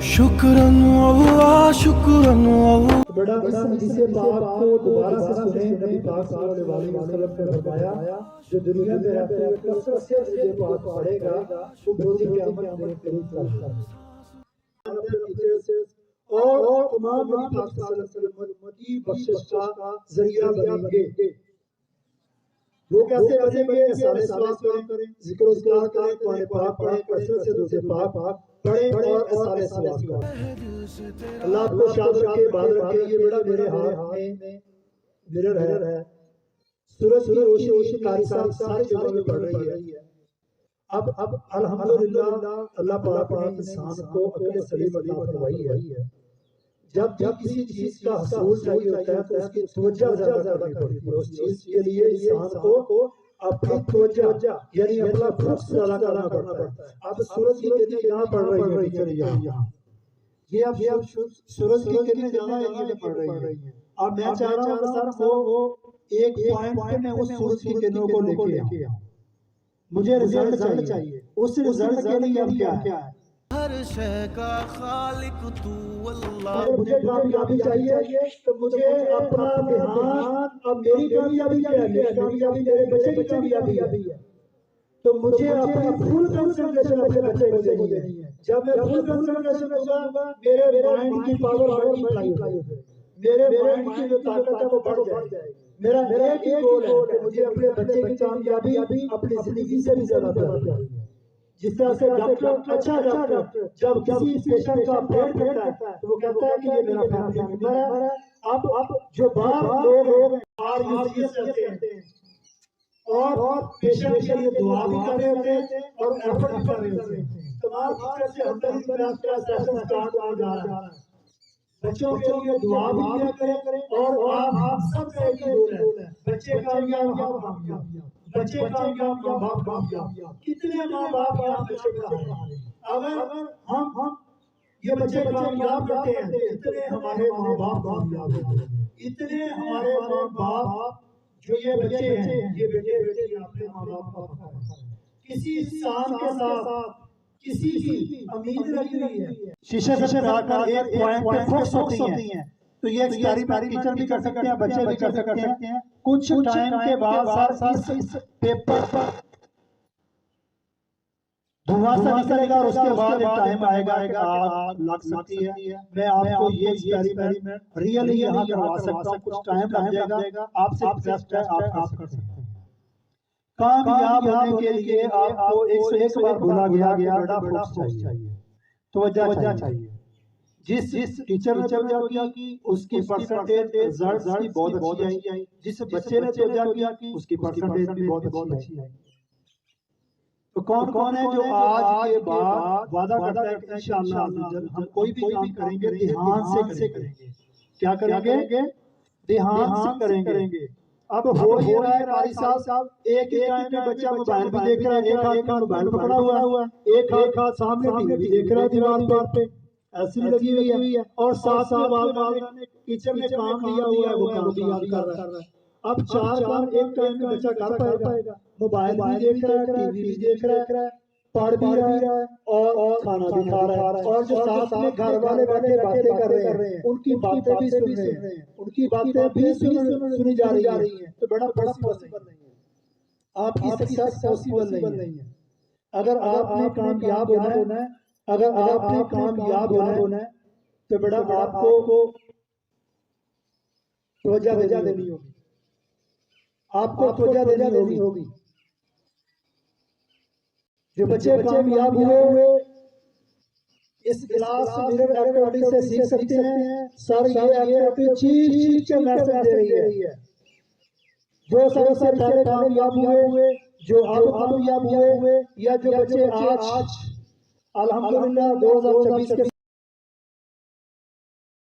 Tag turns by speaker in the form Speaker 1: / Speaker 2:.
Speaker 1: शुक्रन अल्लाह शुक्रन अल्लाह।
Speaker 2: बड़ा इस हदीस पाक को दोबारा से सुने। नबी पाक सल्लल्लाहु अलैहि वसल्लम ने फरमाया, जो दुनिया में रहते हुए कसरत से ये पाक पढ़ेगा वो रोज़ क़यामत में करीब होगा। और तमाम नबी पाक सल्लल्लाहु अलैहि वसल्लम की बख्शिश का जरिया बनेंगे। वो कैसे बनेंगे? सारे सवाब करें, जिक्र उज़कार करें, कुरान पाक पढ़ें, कसरत से दूसरे पाक पढ़ें और सारे सवाब करें। अल्लाह को शाद रखे, बात रखे। ये बड़ा मेरे हाथ में मिरर है। सूरज की रोशनी कारी सारी जगह में पड़ रही है। अब अल्हम्दुलिल्लाह अल्लाह पाक ने इंसान को अक़ल सलीम अता फरमाई है। जब किसी चीज का हसूल चाहिए होता है तो उसकी तवज्जो ज्यादा करनी पड़ती है। उस चीज के लिए इंसान को अपनी तवज्जो यानी अपना फोकस ज्यादा करना पड़ता है। अब सूरज की किरणें यहाँ पड़ रही है, चलिए यहाँ ये अब सूरज की किरणें ज्यादा एरिया में पड़ रही है। अब मैं चाह रहा हूँ सर वो एक पॉइंट में उस सूरज की किरणों को लेके आऊं। मुझे रिजल्ट चाहिए। उस रिजल्ट के लिए अब क्या है?
Speaker 1: हर शय का खालिक तू अल्लाह।
Speaker 2: मुझे कामयाबी चाहिए तो मुझे अपना ध्यान, अब मेरी कामयाबी क्या है? मेरी कामयाबी मेरे बच्चे की कामयाबी है। तो मुझे अपनी फुल कंसंट्रेशन अपने बच्चे को देनी है। जब मैं फुल कंसंट्रेशन होगा मेरे माइंड की पावर मल्टीप्लाई होगी, मेरे माइंड की जो ताकत है वो बढ़ जाएगी। मेरा एक ही गोल है कि मुझे अपने बच्चे की कामयाबी अपनी जिंदगी से भी ज्यादा प्यारी है। जिस तरह से डॉक्टर अच्छा डॉक्टर जब किसी पेशेंट का ऑपरेट करता है तो वो कहता है कि ये मेरा फैमिली मेंबर है। अब जो बाहर लोग आरयूसीएस करते हैं और पेशेंट के लिए दुआ भी कर रहे होते हैं और एफर्ट भी कर रहे होते हैं। तमाम तरह से हमदर्दी का सेशन स्टार्ट होने जा रहा है। बच्चों के लिए दुआ भी किया करें और आप सब का एक ही गोल है, बच्चे कामयाब, बच्चे कामयाब, माँ बाप कामयाब। कितने माँ बाप यहाँ बच्चे पढ़ा रहे हैं? अगर हम ये बच्चे कामयाब करते हैं तो इतने हमारे माँ बाप कामयाब होंगे। इतने हमारे माँ बाप जो ये बच्चे हैं, ये बेटे अपने माँ बाप का पता है। किसी इंसान के साथ किसी की उम्मीद लगी हुई है। शीशे से लगाकर एक पॉइंट पे फोकस होती हैं। तो ये एक्सपेरिमेंट टीचर भी कर सकते हैं, बच्चे भी कर सकते हैं। कुछ टाइम के बाद सर इस पेपर पर धुआं सा निकलेगा और उसके बाद एक टाइम आएगा कि आग लग सकती है। मैं आपको ये एक्सपेरिमेंट रियली यहाँ करवा सकता हूँ। कुछ टाइम लग जाएगा, आपसे रिक्वेस्ट है आप कर सकते हैं। कामयाब होने के लिए आपको 101 बार बोला गया बड़ा फोकस चाहिए, तवज्जो चाहिए। जिस टीचर ने तवज्जो की उसकी परसेंटेज रिजल्ट्स की बहुत अच्छी आई। जिस बच्चे ने तवज्जो की उसकी परसेंटेज भी बहुत अच्छी आई। तो कौन है जो आज के बाद वादा करता है कि इंशाअल्लाह हम कोई भी काम करेंगे ध्यान से करेंगे। क्या करेंगे? ध्यान से करेंगे। अब हो ये रहा है कारी साहब एक ही टाइम में बच्चा मोबाइल भी देख रहा है, एक हाथ मोबाइल पकड़ा हुआ है, एक हाथ सामने टीवी देख रहा है दीवार पे ऐसी लगी हुई है और साथ में किचन में काम लिया हुआ है, वो काम भी याद कर रहा है। अब 4 काम एक टाइम में बच्चा कर पाएगा? मोबाइल भी देख रहा है, टीवी भी देख रहा है, पढ़ भी रहा है और खाना भी खा रहा है। और जो साथ में घर वाले बैठे बातें कर रहे हैं उनकी बातें भी सुन रहे हैं, उनकी बातें भी सुनी जा रही हैं। तो बड़ा पॉसिबल नहीं है, आपकी सक्सेस पॉसिबल नहीं है। अगर आपने कामयाब होना है, अगर आपने कामयाब होना है तो बड़ा आपको तवज्जो देनी होगी, आपको तवज्जो देनी होगी। जो बच्चे कामयाब हुए इस क्लास मिरर एक्टिविटी से सीख सकते हैं। सर ये एक्टिविटी चीज के मैसेज दे रही है। जो सबसे पहले कामयाब हुए, जो अब कामयाब हुए या जो बच्चे आज अल्हम्दुलिल्लाह 2024 के